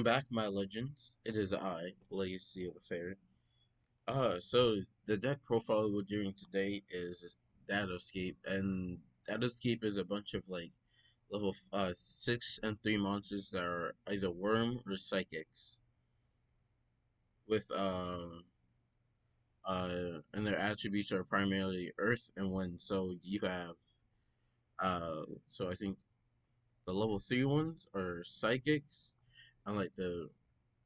Welcome back, my legends. It is I, Legacy of the Fair. So the deck profile we're doing today is Datascape, and Datascape is a bunch of like level 6 and 3 monsters that are either worm or psychics with and their attributes are primarily earth and wind. So you have so I think the level 3 ones are psychics, and like the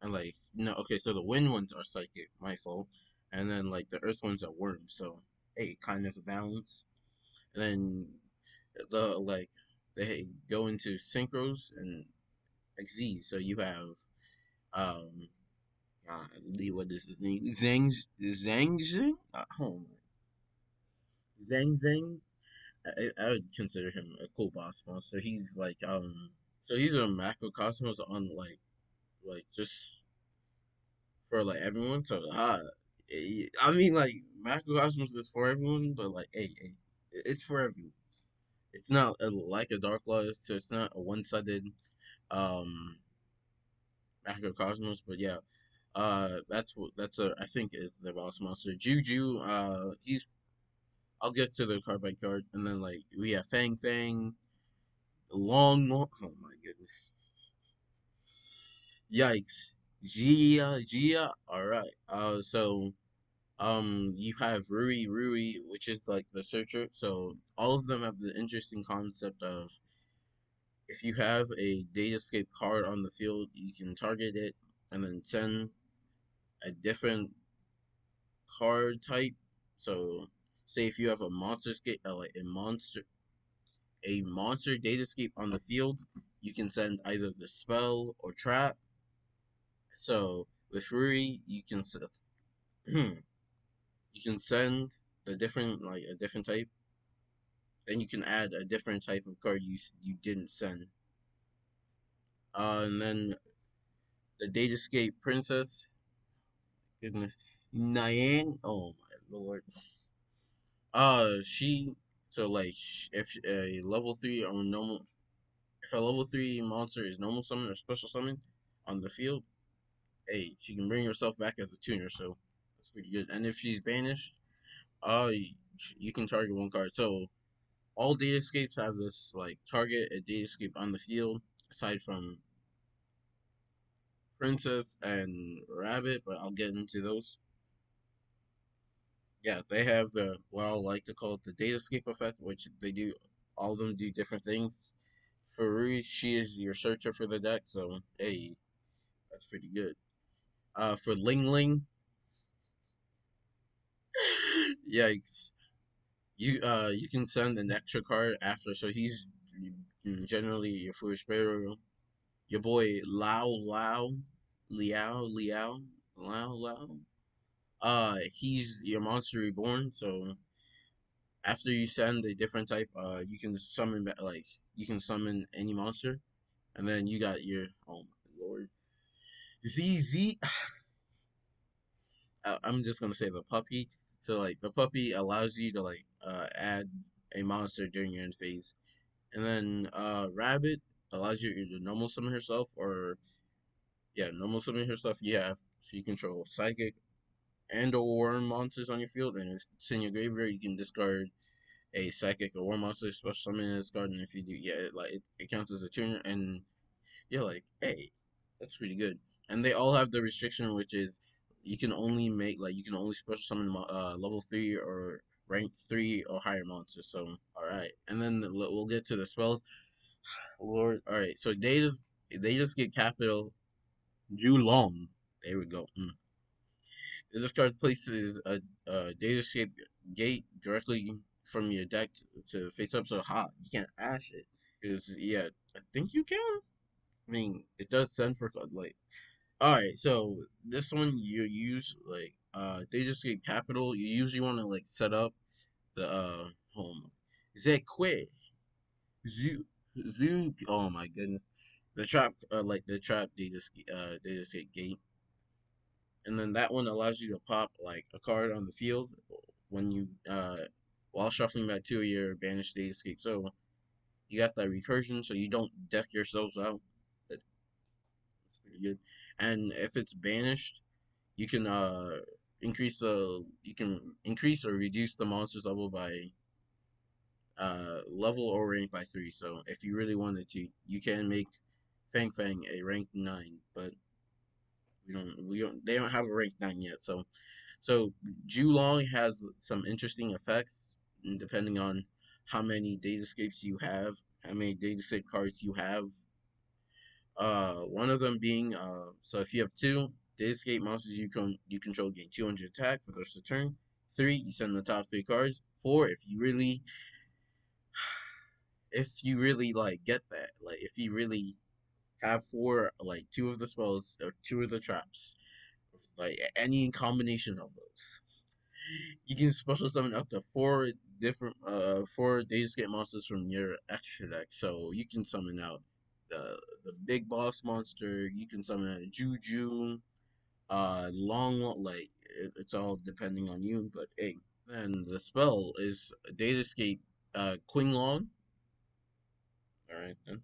and like no, okay, so the wind ones are psychic, my fault, and then like the earth ones are worms. So hey, kind of a balance. And then the like they go into synchros and XZ. So you have um God, what is his name? Zhang. Oh my, Zhang. I would consider him a cool boss monster. He's like so he's a macrocosmos on like just for like everyone. So I mean like macrocosmos is for everyone, but like hey, it's for everyone. It's not like a dark law, so it's not a one-sided um macrocosmos. But yeah, that's a I think is the boss monster. Juju, he's I'll get to the card by card, and then like we have Fang Fang, oh my goodness, yikes, Gia, all right. You have Rui, which is like the searcher. So all of them have the interesting concept of if you have a Datascape card on the field, you can target it and then send a different card type. So say if you have a like a monster Datascape on the field, you can send either the spell or trap. So with Rui, you can send a different type. Then you can add a different type of card you didn't send. And then the Datascape Princess, goodness, Nyang. Oh my lord. She so like if a level 3 or normal, if a level 3 monster is normal summon or special summon on the field, hey, she can bring herself back as a tuner. So that's pretty good. And if she's banished, you can target one card. So all Datascapes have this like target a Datascape on the field, aside from Princess and Rabbit, but I'll get into those. Yeah, they have the what I like to call it the Datascape effect, which they do. All of them do different things. For Rui, she is your searcher for the deck, so hey, that's pretty good. For Ling Ling, yikes! You can send an extra card after, so he's generally your first bearer. Your boy Liao. He's your monster reborn, so after you send a different type, you can summon you can summon any monster, and then you got your oh my lord ZZ. I'm just gonna say the puppy. So like the puppy allows you to add a monster during your end phase, and then Rabbit allows you to normal summon herself or yeah normal summon herself. Yeah, if she controls psychic and or worm monsters on your field, and if it's in your graveyard, you can discard a psychic or war monster special summon in this card, and if you do, yeah, it counts as a tuner, and you're like, hey, that's pretty good. And they all have the restriction, which is you can only special summon level 3 or rank 3 or higher monsters. So all right, and then we'll get to the spells. Lord, all right. So they just get capital Long. There we go. This card places a data shape gate directly from your deck to face up so hot. You can't ash it. Because, yeah, I think you can. I mean, it does send for like. Alright, so this one you use Datascape Capital. You usually want to like set up the home. Zeque. Zoo. Zoo. Oh my goodness. The trap Datascape gate, and then that one allows you to pop like a card on the field when you while shuffling back two of your banished Datascape. So you got that recursion, so you don't deck yourselves out. pretty good. And if it's banished, you can increase or reduce the monster's level by level or rank by 3. So if you really wanted to, you can make Fang Fang a rank 9, but they don't have a rank 9 yet. So Julong has some interesting effects depending on how many datascapes you have, how many datascape cards you have. One of them being so if you have two datascape monsters you control gain 200 attack for the rest of the turn. 3, you send the top 3 cards. 4, if you really like get that, like if you really have 4, like 2 of the spells or 2 of the traps, like any combination of those, you can special summon up to 4 datascape monsters from your extra deck. So you can summon out the big boss monster. You can summon out Juju. It's all depending on you. But hey, and the spell is Datascape Queen Long. All right then.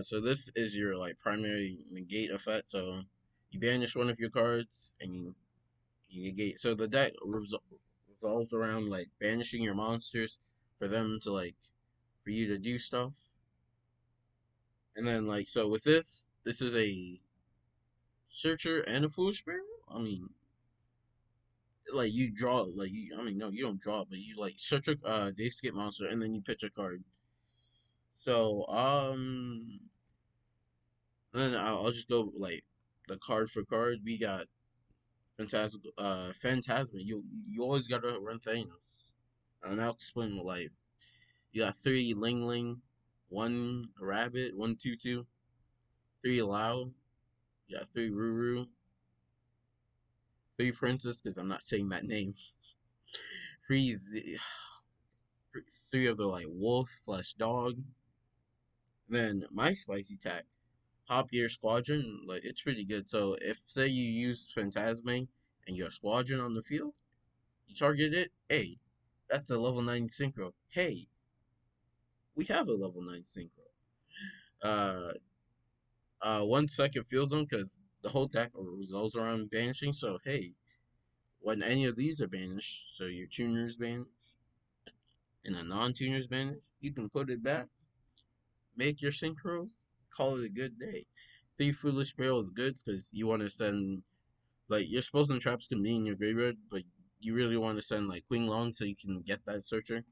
So this is your like primary negate effect. So you banish one of your cards and you negate. So the deck revolves around like banishing your monsters for them to like for you to do stuff. And then like so with this is a searcher and a foolish spirit. I mean, like you draw like you. I mean, no, you don't draw, but you like search a day skip monster and then you pitch a card. So then I'll just go like the card for card. We got Phantasma. You always gotta run Thanos. And I'll explain my life. You got 3 Ling Ling, 1 Rabbit, 1 Tutu, 3 Lao. You got 3 Ruru, 3 Princess, because I'm not saying that name. 3 3 of the like wolf slash dog. Then my spicy attack, Hop Your Squadron, like it's pretty good. So if say you use Phantasme and your squadron on the field, you target it, hey, that's a level 9 synchro. Hey, we have a level 9 synchro. Uh 1 second field zone because the whole deck revolves around banishing. So hey, when any of these are banished, so your tuner's banished and a non-tuner's banished, you can put it back, make your synchros, call it a good day. 3 Foolish Barrel is good because you want to send like your spells and traps can be in your graveyard, but you really want to send like Queen Long so you can get that searcher.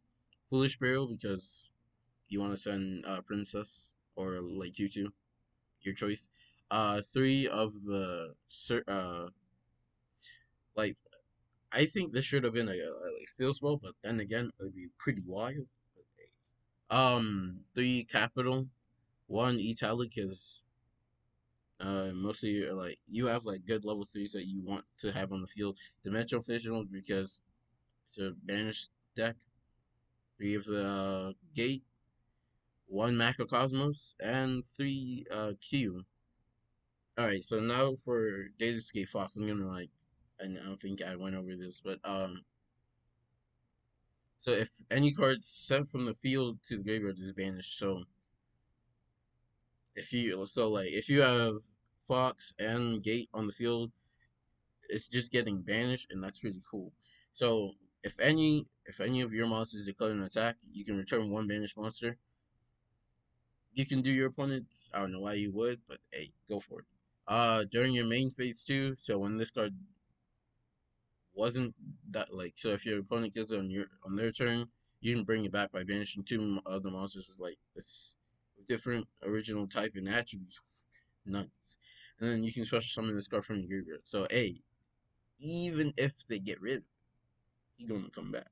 Foolish Barrel because you want to send Princess or like Tutu, your choice. 3 of the like I think this should have been a like field spell, but then again it would be pretty wild. But, hey. 3 capital, 1 italic is mostly like you have like good level 3s that you want to have on the field. Dimensional Fissional because it's a banished deck. 3 of the gate, 1 Macrocosmos, and 3 Q. Alright, so now for Datascape Fox, I'm gonna like, and I don't think I went over this, but so if any card sent from the field to the graveyard is banished, so if you have Fox and Gate on the field, it's just getting banished, and that's really cool. So if any of your monsters declare an attack, you can return 1 banished monster. You can do your opponent's. I don't know why you would, but hey, go for it. During your main phase 2, so when this card wasn't that like so if your opponent kills it on their turn, you can bring it back by banishing 2 other monsters with like this different original type and attributes. Nuts. And then you can special summon this card from your graveyard. So hey, even if they get rid of it, he's gonna come back.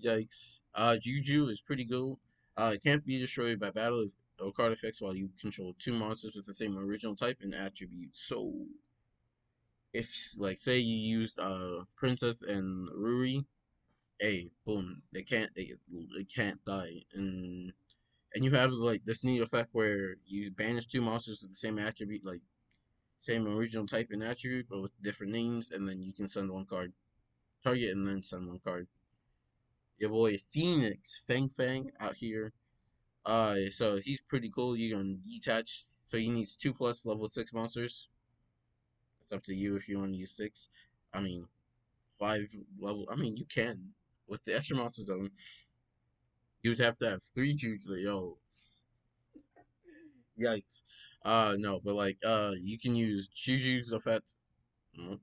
Yikes. Juju is pretty good. It can't be destroyed by battle or card effects while you control 2 monsters with the same original type and attribute. So if like say you used Princess and Ruri, hey, boom, they can't die. And you have like this neat effect where you banish 2 monsters with the same attribute, like same original type and attribute, but with different names, and then you can send 1 card. Target and then send 1 card. Your boy Phoenix Fang Fang out here. So he's pretty cool. You can detach So he needs 2 plus level 6 monsters. It's up to you if you want to use 6. I mean, 5 level. I mean, you can with the extra monster zone. You'd have to have 3 juice. Yo, yikes. No, but like, you can use Juju's effect, mm,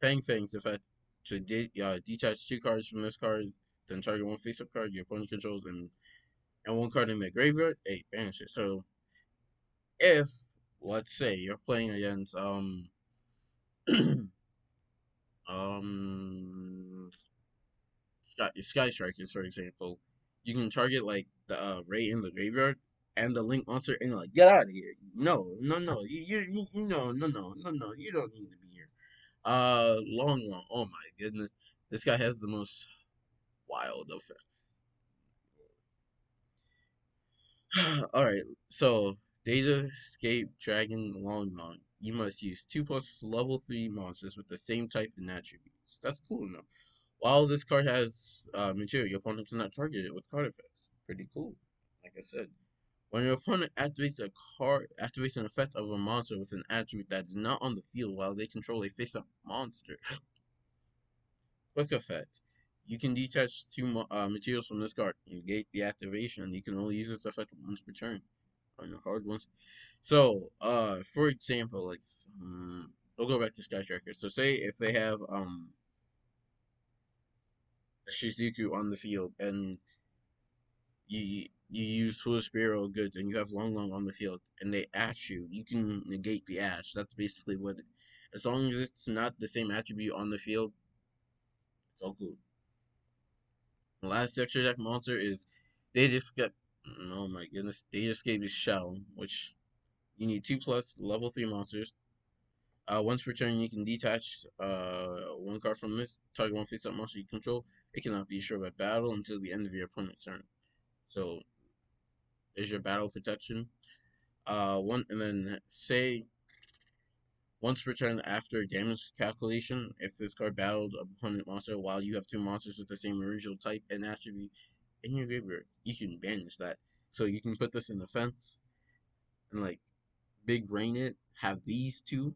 Fang's effect to detach 2 cards from this card, then target one face-up card your opponent controls, and one card in the graveyard. Hey, banish it. So if let's say you're playing against um Sky Strikers, for example, you can target like the Ray in the graveyard and the Link monster and like get out of here. No, no, no, you know, no, no, no, no, you don't need to be here. Long. Oh my goodness, this guy has the most wild effects. All right, so Datascape Dragon Long. You must use 2 plus level 3 monsters with the same type and attributes. That's cool enough. While this card has material, your opponent cannot target it with card effects. Pretty cool. Like I said, when your opponent activates an effect of a monster with an attribute that is not on the field while they control a face-up monster. Quick effect. You can detach 2 materials from this card, negate the activation, and you can only use this effect once per turn. On your hard ones. So, for example, like, we'll go back to Sky Tracker. So, say if they have a Shizuku on the field, and you use Foolish Sparrow goods, and you have Long on the field, and they ash you, you can negate the ash. That's basically what it. As long as it's not the same attribute on the field, it's all good. The last extra deck monster is they just get. Oh my goodness, they just gave you Shell, which you need 2 plus level 3 monsters. Once per turn, you can detach one card from this target one face-up monster you control. It cannot be destroyed by battle until the end of your opponent's turn. So, there's your battle protection. One and then say once per turn after damage calculation, if this card battled a opponent monster while you have 2 monsters with the same original type and attribute in your graveyard, you can banish that. So you can put this in the fence and like big brain it. Have these two.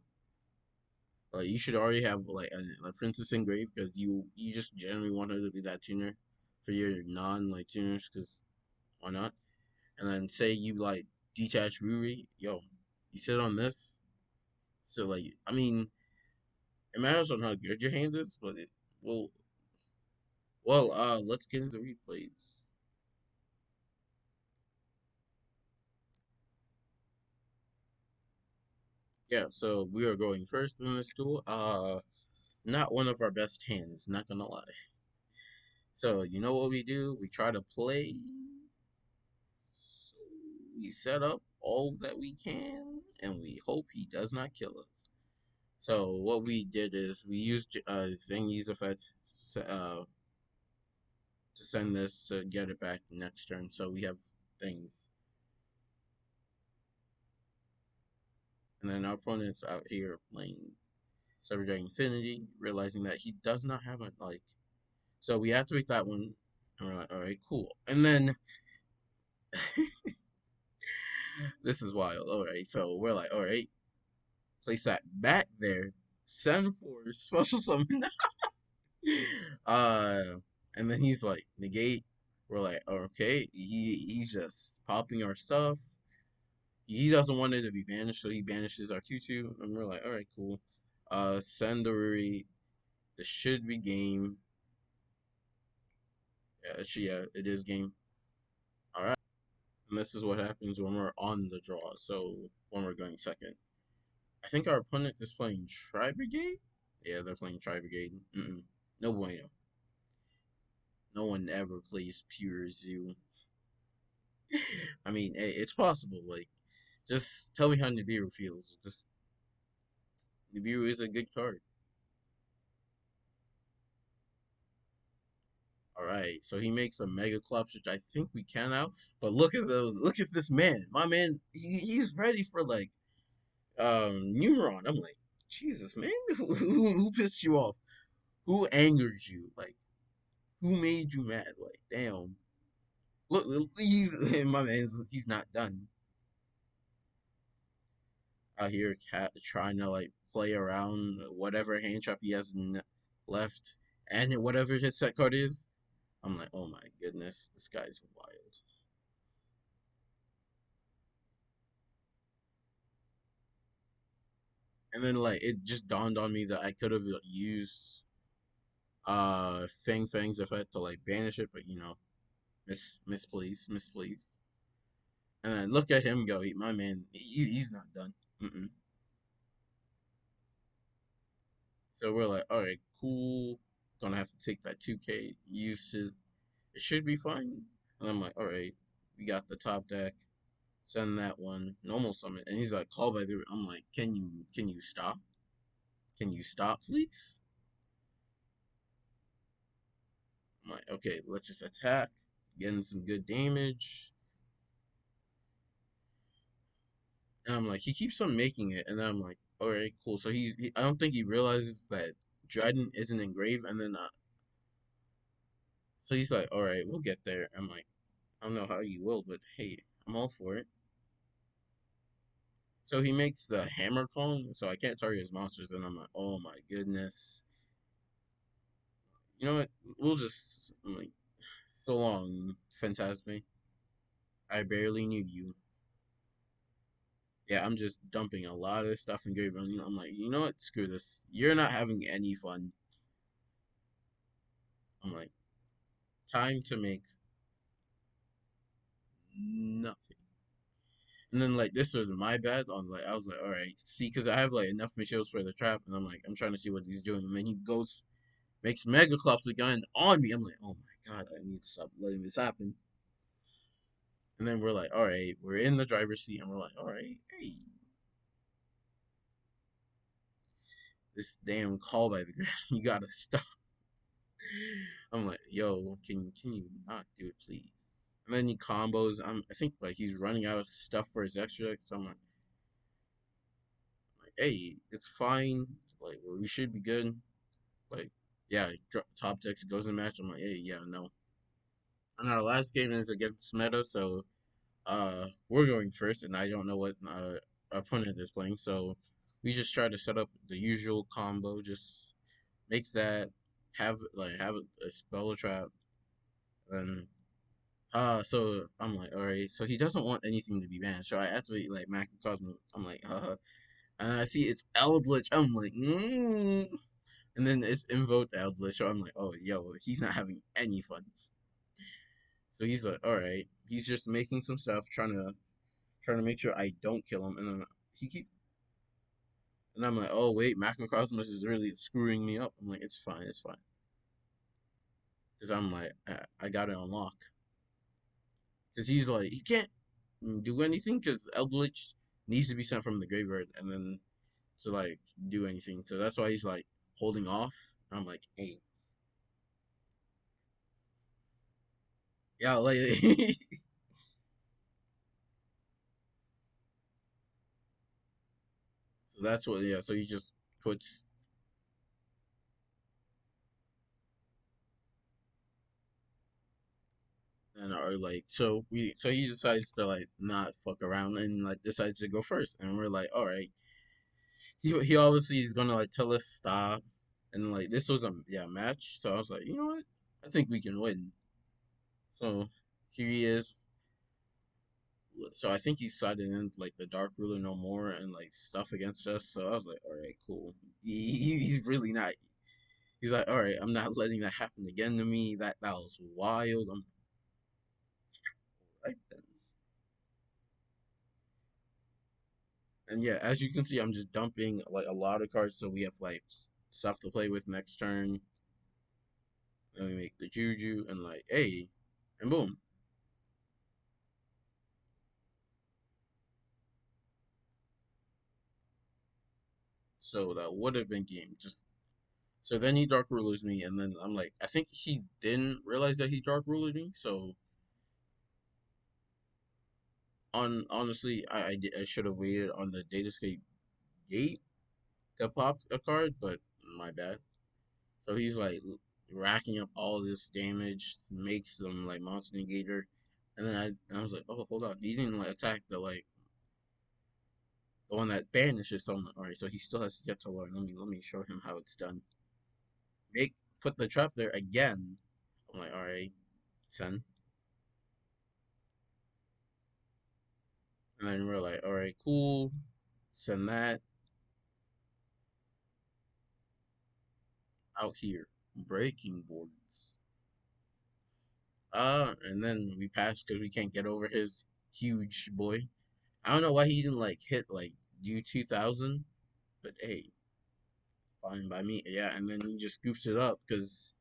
Like you should already have like a princess engraved because you just generally want her to be that tuner for your non like tuners because why not? And then say you like detach Ruri, yo, you sit on this. So like I mean it matters on how good your hand is, but it well let's get into the replays. Yeah, so we are going first in this duel. Not one of our best hands, not gonna lie. So you know what we do? We try to play. So we set up all that we can, and we hope he does not kill us. So what we did is we used Zengi's effect to send this to get it back next turn. So we have things, and then our opponent's out here playing Cyber Infinity, realizing that he does not have a like. So we activate that one, and we're like, all right, cool. And then this is wild. All right, so we're like, all right, place that back there, send for special summon. uh, and then he's like negate. We're like, okay, he's just popping our stuff. He doesn't want it to be banished, so he banishes our tutu, and we're like, all right, cool. Send the Ruri. This should be game. Yeah, it is game. All right, and this is what happens when we're on the draw. So when we're going second, I think our opponent is playing Tri Brigade. Yeah, they're playing Tri Brigade. No bueno. No one ever plays pure Zoo. I mean, it's possible. Like, just tell me how Nibiru feels. Just Nibiru is a good card. All right, so he makes a Mega Clubs, which I think we can now. But look at those. Look at this man. My man, he's ready for like Numeron. I'm like, Jesus, man, who pissed you off? Who angered you? Like, who made you mad? Like, damn. Look, he's my man's. He's not done. out here cat trying to like play around whatever hand trap he has left and whatever his set card is. I'm like, oh my goodness, this guy's wild. And then like it just dawned on me that I could have used Fang's effect to like banish it, but you know, misplease. And then look at him go. My man, he's not done. Mm-mm. So we're like, all right, cool. Gonna have to take that 2K. Use it. It should be fine. And I'm like, all right, we got the top deck. Send that one. Normal summon. And he's like, call by the. I'm like, can you stop? Can you stop, please? I'm like, okay, let's just attack. Getting some good damage. And I'm like, he keeps on making it. And then I'm like, all right, cool. So I don't think he realizes that Dryden isn't engraved. And then, so he's like, all right, we'll get there. I'm like, I don't know how you will, but hey, I'm all for it. So he makes the hammer clone, so I can't target his monsters. And I'm like, oh my goodness. You know what? We'll just, I'm like, so long, Phantasme. I barely knew you. Yeah, I'm just dumping a lot of stuff in Grave Run. I'm like, you know what? Screw this. You're not having any fun. I'm like, time to make nothing. And then like this was my bad. I was like, all right, see, because I have like enough materials for the trap, and I'm like, I'm trying to see what he's doing, and then he goes makes Mega Clops again on me. I'm like, oh my god, I need to stop letting this happen. And then we're like, all right, we're in the driver's seat, and we're like, all right, hey, this damn call by the ground, you gotta stop. I'm like, yo, can you not do it, please? And then he combos. I think like he's running out of stuff for his extra. So I'm like, hey, it's fine. Like we should be good. Like, yeah, top decks goes in the match. I'm like, hey, yeah, no. And our last game is against Meta, so we're going first, and I don't know what opponent is playing. So we just try to set up the usual combo. Just make that have a spell trap, and so I'm like, all right. So he doesn't want anything to be banned. So I activate like Macrocosmo. I'm like, and I see it's Eldritch. I'm like, and then it's invoked Eldritch. So I'm like, oh, yo, he's not having any fun. So he's like, all right. He's just making some stuff, trying to make sure I don't kill him. And then he keep, and I'm like, oh wait, Macrocosmos is really screwing me up. I'm like, it's fine, because I'm like, I got it on lock. Because he's like, he can't do anything because Eldritch needs to be sent from the graveyard, and then to like do anything. So that's why he's like holding off. I'm like, hey, yeah, like so that's what, yeah. So he just puts and are like, so he decides to like not fuck around and like decides to go first, and we're like, all right. He obviously is gonna like tell us stop, and like this was a match. So I was like, you know what? I think we can win. So here he is. So I think he sided in like the Dark Ruler no more and like stuff against us. So I was like, all right, cool. He's really not. He's like, all right, I'm not letting that happen again to me. That was wild. I'm like, and yeah, as you can see, I'm just dumping like a lot of cards, so we have like stuff to play with next turn. Then we make the Juju and like, hey, and boom. So that would have been game. Just so then he dark rulers me, and then I'm like, I think he didn't realize that he dark rulered me. So honestly, I should have waited on the Datascape gate to pop a card, but my bad. So he's like racking up all this damage, makes them like monster negator, and then I was like, oh hold on, he didn't like attack the like the one that banishes someone. All right, so he still has yet to learn. Let me show him how it's done. Make Put the trap there again. I'm like, all right, send, and then we're like, all right, cool, send that out here. Breaking boards. And then we pass because we can't get over his huge boy. I don't know why he didn't like hit like U 2000, but hey, fine by me. Yeah, and then he just scoops it up because